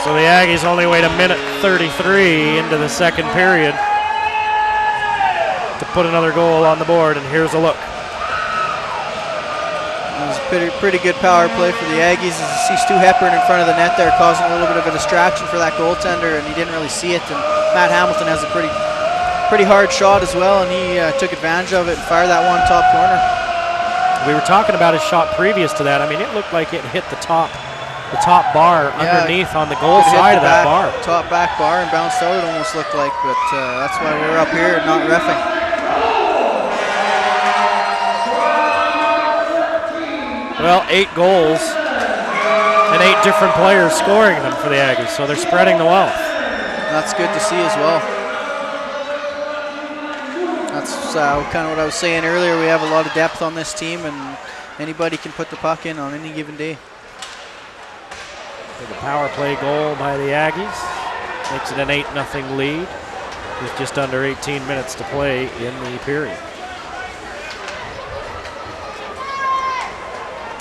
So the Aggies only wait a minute 33 into the second period to put another goal on the board, and here's a look. It was a pretty good power play for the Aggies. As you see Stu Hepburn in front of the net there, causing a little bit of a distraction for that goaltender, and he didn't really see it. And Matt Hamilton has a pretty hard shot as well, and he took advantage of it and fired that one top corner. We were talking about his shot previous to that. I mean, it looked like it hit the top bar underneath on the goal side of that bar. Top back bar and bounced out, it almost looked like, but that's why we're up here and not reffing. Well, 8 goals and 8 different players scoring them for the Aggies, so they're spreading the wealth. That's good to see as well. That's kind of what I was saying earlier. We have a lot of depth on this team, and anybody can put the puck in on any given day. The power play goal by the Aggies makes it an 8-0 lead with just under 18 minutes to play in the period.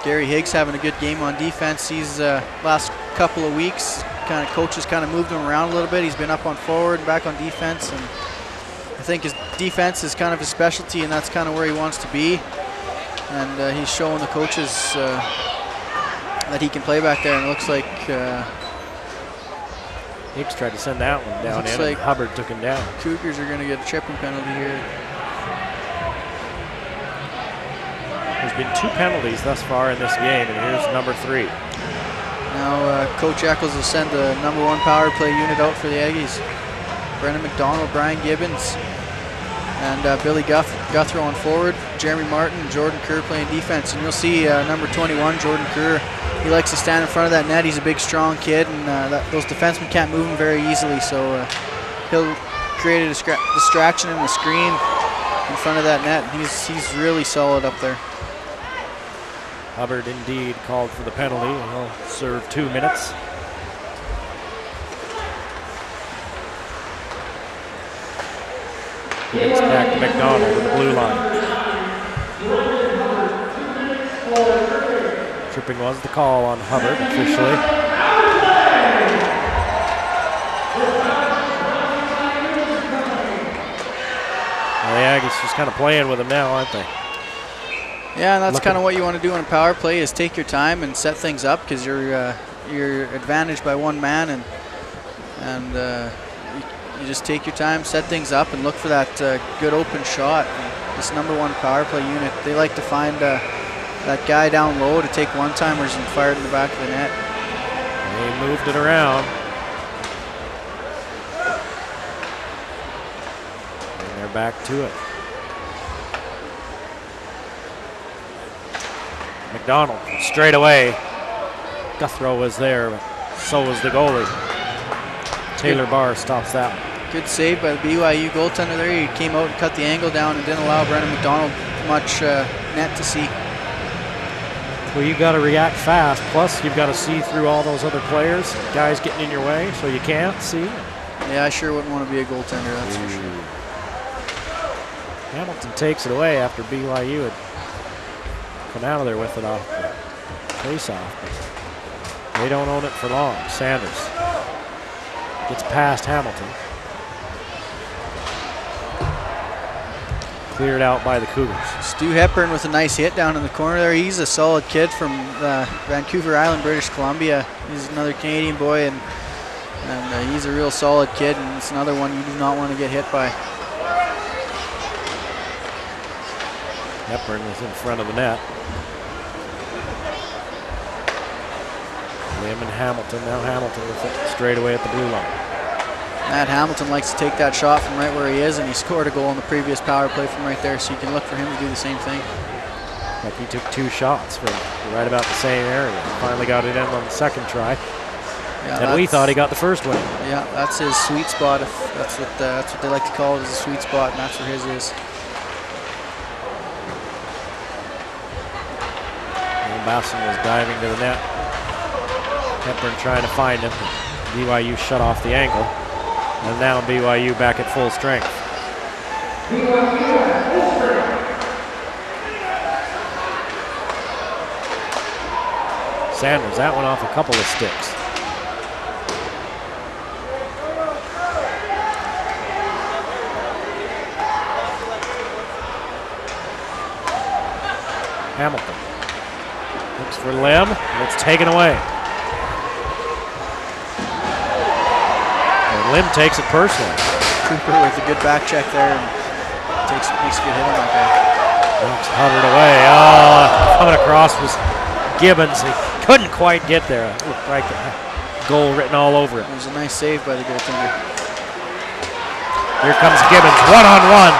Gary Higgs having a good game on defense. He's last couple of weeks, coaches kind of moved him around a little bit. He's been up on forward and back on defense, and I think his defense is kind of his specialty, and that's kind of where he wants to be. And he's showing the coaches that he can play back there, and it looks like Higgs tried to send that one down in, like and Hubbard took him down. Cougars are going to get a tripping penalty here. There's been 2 penalties thus far in this game, and here's number 3. Now Coach Eccles will send the number 1 power play unit out for the Aggies. Brendan McDonald, Brian Gibbons, and Billy Guthrow on forward, Jeremy Martin, and Jordan Kerr playing defense. And you'll see number 21, Jordan Kerr, he likes to stand in front of that net. He's a big, strong kid, and those defensemen can't move him very easily, so he'll create a distraction in the screen in front of that net. He's really solid up there. Hubbard indeed called for the penalty, and he'll serve 2 minutes. It's back to McDonald with the blue line. Tripping was the call on Hubbard officially. Well, the Aggies just kind of playing with him now, aren't they? Yeah, and that's kind of what you want to do in a power play, is take your time and set things up, because you're advantaged by 1 man, and you just take your time, set things up, and look for that good open shot. And this number 1 power play unit, they like to find that guy down low to take one-timers and fire it in the back of the net. They moved it around. And they're back to it. McDonald straight away. Guthrow was there, but so was the goalie. Taylor Barr stops that. Good save by the BYU goaltender there. He came out and cut the angle down and didn't allow Brendan McDonald much net to see. Well, you've got to react fast. Plus, you've got to see through all those other players. Guys getting in your way, so you can't see. Yeah, I sure wouldn't want to be a goaltender, that's for sure. Hamilton takes it away after BYU had come out of there with it off the face-off. They don't own it for long. Sanders gets past Hamilton. Cleared out by the Cougars. Stu Hepburn with a nice hit down in the corner there. He's a solid kid from Vancouver Island, British Columbia. He's another Canadian boy, and he's a real solid kid, and it's another one you do not want to get hit by. Hepburn was in front of the net. Lim and Hamilton. Now Hamilton with it straight away at the blue line. Matt Hamilton likes to take that shot from right where he is, and he scored a goal in the previous power play from right there, so you can look for him to do the same thing. Like he took 2 shots from right about the same area. Finally got it in on the second try. Yeah, and we thought he got the first one. Yeah, that's his sweet spot. If that's what they like to call it, is a sweet spot, and that's where his is. Basson was diving to the net. Hepburn trying to find him. BYU shut off the angle. And now BYU back at full strength. Sanders, that one off a couple of sticks. Hamilton looks for Lim, and it's taken away. And Lim takes it personally. Cooper with a good back check there and makes a good hit on that guy. It's hovered away. Oh, coming across was Gibbons. He couldn't quite get there. It looked like a goal written all over it. It was a nice save by the goaltender. Here comes Gibbons, one-on-one.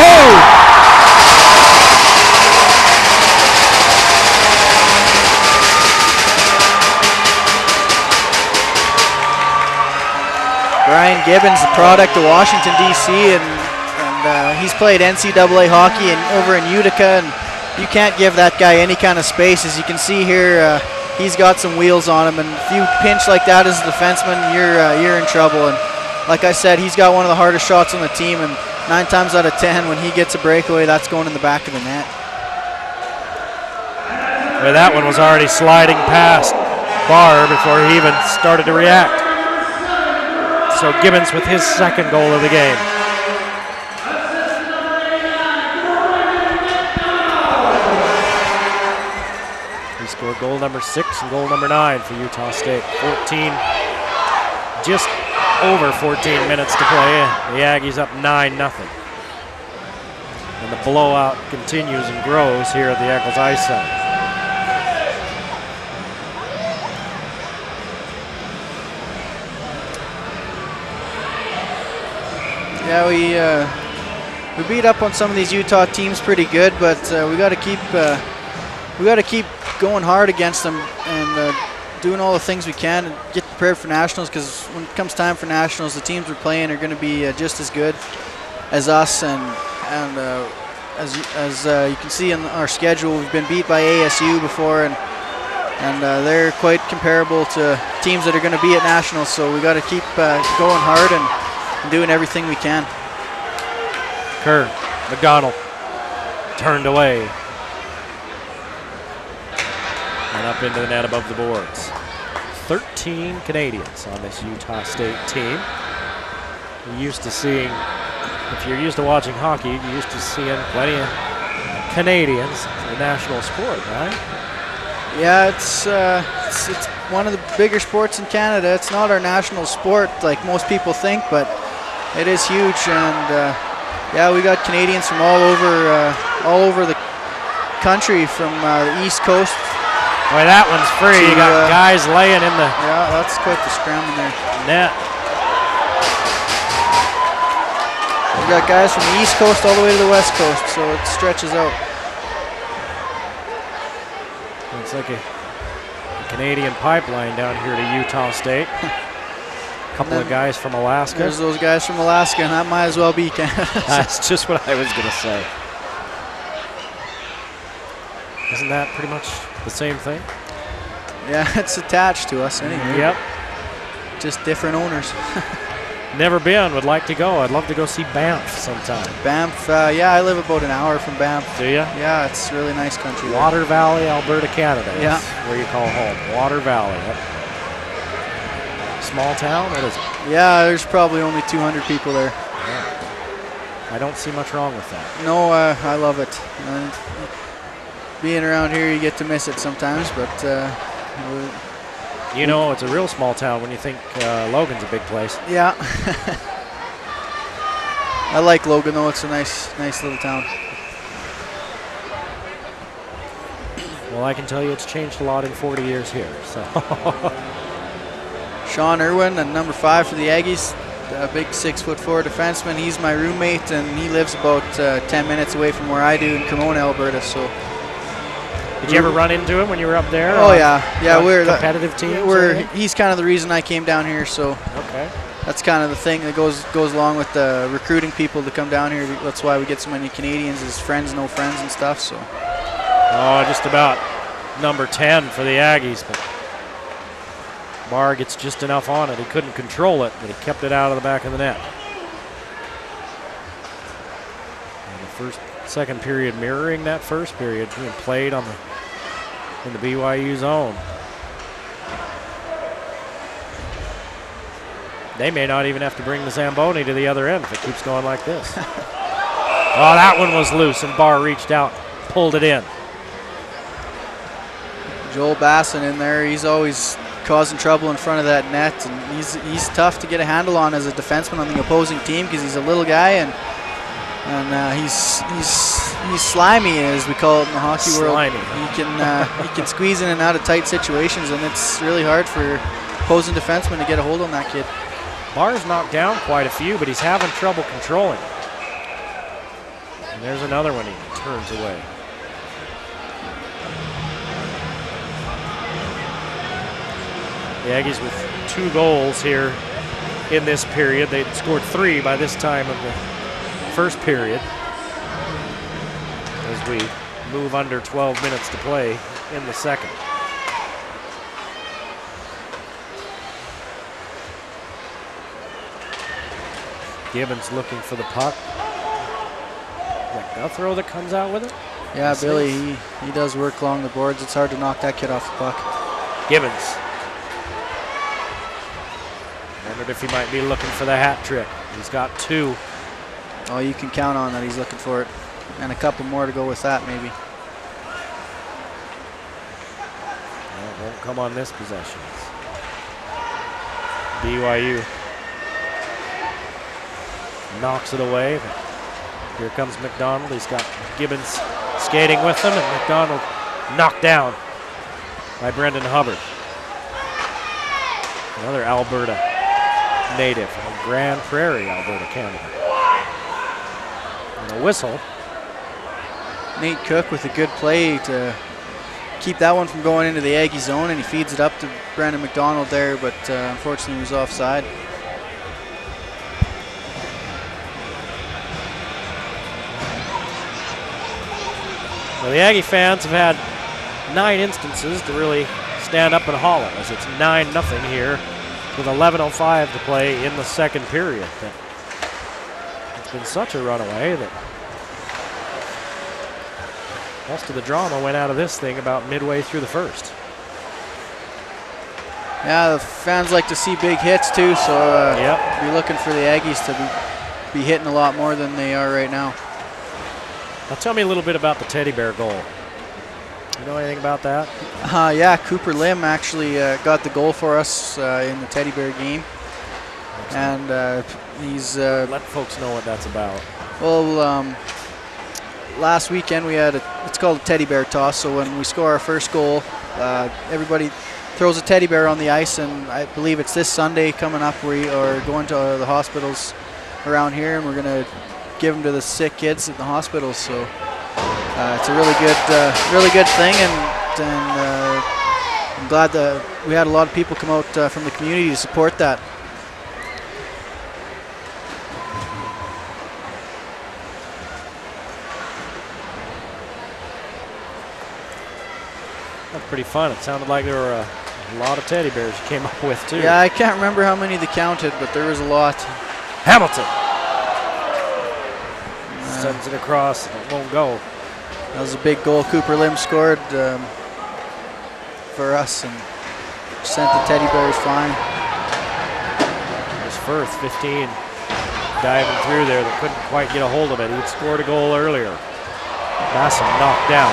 Oh! Brian Gibbons, the product of Washington, D.C., and he's played NCAA hockey over in Utica, and you can't give that guy any kind of space. As you can see here, he's got some wheels on him, and if you pinch like that as a defenseman, you're in trouble. And like I said, he's got one of the hardest shots on the team, and 9 times out of 10, when he gets a breakaway, that's going in the back of the net. Well, that one was already sliding past Barr before he even started to react. So Gibbons with his second goal of the game. He scored goal number 6 and goal number 9 for Utah State. 14, just over 14 minutes to play. The Aggies up 9-0. And the blowout continues and grows here at the Eccles Ice Center. Yeah, we beat up on some of these Utah teams pretty good, but we got to keep going hard against them and doing all the things we can and get prepared for nationals. Because when it comes time for nationals, the teams we're playing are going to be just as good as us. And as you can see in our schedule, we've been beat by ASU before, and they're quite comparable to teams that are going to be at nationals. So we got to keep going hard and doing everything we can. Kerr, McDonald, turned away. And up into the net above the boards. 13 Canadians on this Utah State team. You're used to seeing, if you're used to watching hockey, you're used to seeing plenty of Canadians. It's a national sport, right? Yeah, it's one of the bigger sports in Canada. It's not our national sport like most people think, but it is huge. And yeah, we got Canadians from all over the country, from the East Coast. Boy, that one's free. You got guys laying in the yeah, that's quite the scrum in there. Net. We got guys from the East Coast all the way to the West Coast, so it stretches out. It's like a Canadian pipeline down here to Utah State. A couple of guys from Alaska. There's those guys from Alaska, and that might as well be Canada. That's just what I was going to say. Isn't that pretty much the same thing? Yeah, it's attached to us anyway. Yep. Just different owners. Never been, would like to go. I'd love to go see Banff sometime. Banff, yeah, I live about an hour from Banff. Do you? Yeah, it's really nice country. Water Valley, Alberta, Canada. Yeah. Where you call home. Water Valley. Yep. Small town? What is it? Yeah, there's probably only 200 people there. Yeah. I don't see much wrong with that. No, I love it. Being around here, you get to miss it sometimes, but you know, it's a real small town when you think Logan's a big place. Yeah. I like Logan, though. It's a nice little town. Well, I can tell you it's changed a lot in 40 years here. So. Sean Irwin, and number 5 for the Aggies, a big 6'4" defenseman. He's my roommate, and he lives about 10 minutes away from where I do in Cremona, Alberta. So. Did you ever run into him when you were up there? Oh yeah, we're competitive teams. He's kind of the reason I came down here. So okay, that's kind of the thing that goes along with the recruiting people to come down here. That's why we get so many Canadians as friends, no friends, and stuff. So. Oh, just about number 10 for the Aggies, but Barr gets just enough on it. He couldn't control it, but he kept it out of the back of the net. And the second period mirroring that first period, being played in the BYU zone. They may not even have to bring the Zamboni to the other end if it keeps going like this. Oh, that one was loose, and Barr reached out, pulled it in. Joel Basson in there. He's always causing trouble in front of that net, and he's tough to get a handle on as a defenseman on the opposing team because he's a little guy, and he's slimy, as we call it in the hockey world. He can squeeze in and out of tight situations, and it's really hard for opposing defensemen to get a hold on that kid. Barr's knocked down quite a few, but he's having trouble controlling. And there's another one he turns away. The Aggies with 2 goals here in this period. They'd scored 3 by this time of the first period, as we move under 12 minutes to play in the second. Gibbons looking for the puck. Is that Guthrow that comes out with it? Yeah, Billy, he does work along the boards. It's hard to knock that kid off the puck. Gibbons. Wondered if he might be looking for the hat trick. He's got 2. Oh, you can count on that he's looking for it. And a couple more to go with that, maybe. Well, it won't come on this possession. BYU knocks it away. But here comes McDonald. He's got Gibbons skating with him, and McDonald knocked down by Brendan Hubbard. Another Alberta native from Grand Prairie, Alberta, Canada. And a whistle. Nate Cook with a good play to keep that one from going into the Aggie zone, and he feeds it up to Brandon McDonald there, but unfortunately he was offside. Well, the Aggie fans have had 9 instances to really stand up and holler, as it's 9-0 here with 11:05 to play in the second period. It's been such a runaway that most of the drama went out of this thing about midway through the first. Yeah, the fans like to see big hits too, so be looking for the Aggies to be hitting a lot more than they are right now. Now tell me a little bit about the teddy bear goal. You know anything about that? Yeah, Cooper Lim actually got the goal for us in the teddy bear game. Excellent. And he's... let folks know what that's about. Well, last weekend we had it's called a teddy bear toss, so when we score our first goal, everybody throws a teddy bear on the ice, and I believe it's this Sunday coming up we are going to the hospitals around here, and we're going to give them to the sick kids at the hospitals. So it's a really good thing, and I'm glad that we had a lot of people come out from the community to support that. That's pretty fun. It sounded like there were a lot of teddy bears you came up with too. Yeah, I can't remember how many they counted, but there was a lot. Hamilton sends it across, and it won't go. That was a big goal Cooper Lim scored for us and sent the teddy bears flying. There's Firth, 15, diving through there that couldn't quite get a hold of it. He'd scored a goal earlier. Basson knocked down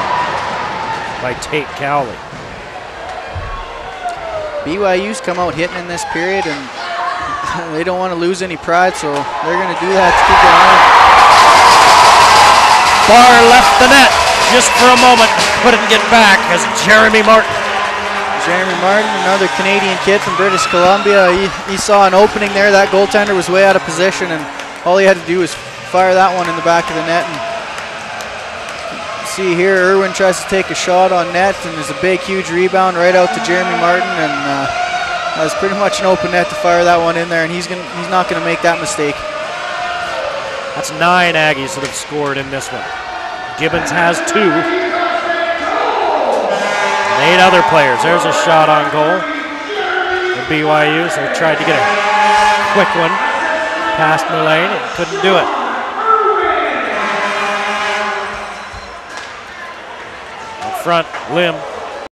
by Tate Cowley. BYU's come out hitting in this period, and they don't want to lose any pride, so they're going to do that to keep it on. Barr left the net just for a moment, couldn't get back as Jeremy Martin. Jeremy Martin, another Canadian kid from British Columbia. He saw an opening there. That goaltender was way out of position, and all he had to do was fire that one in the back of the net. And see here, Irwin tries to take a shot on net, and there's a big, huge rebound right out to Jeremy Martin, and that was pretty much an open net to fire that one in there, and he's not going to make that mistake. That's 9 Aggies that have scored in this one. Gibbons has 2. And 8 other players. There's a shot on goal for BYU. So they tried to get a quick one past Mullane and couldn't do it. Up front, Lim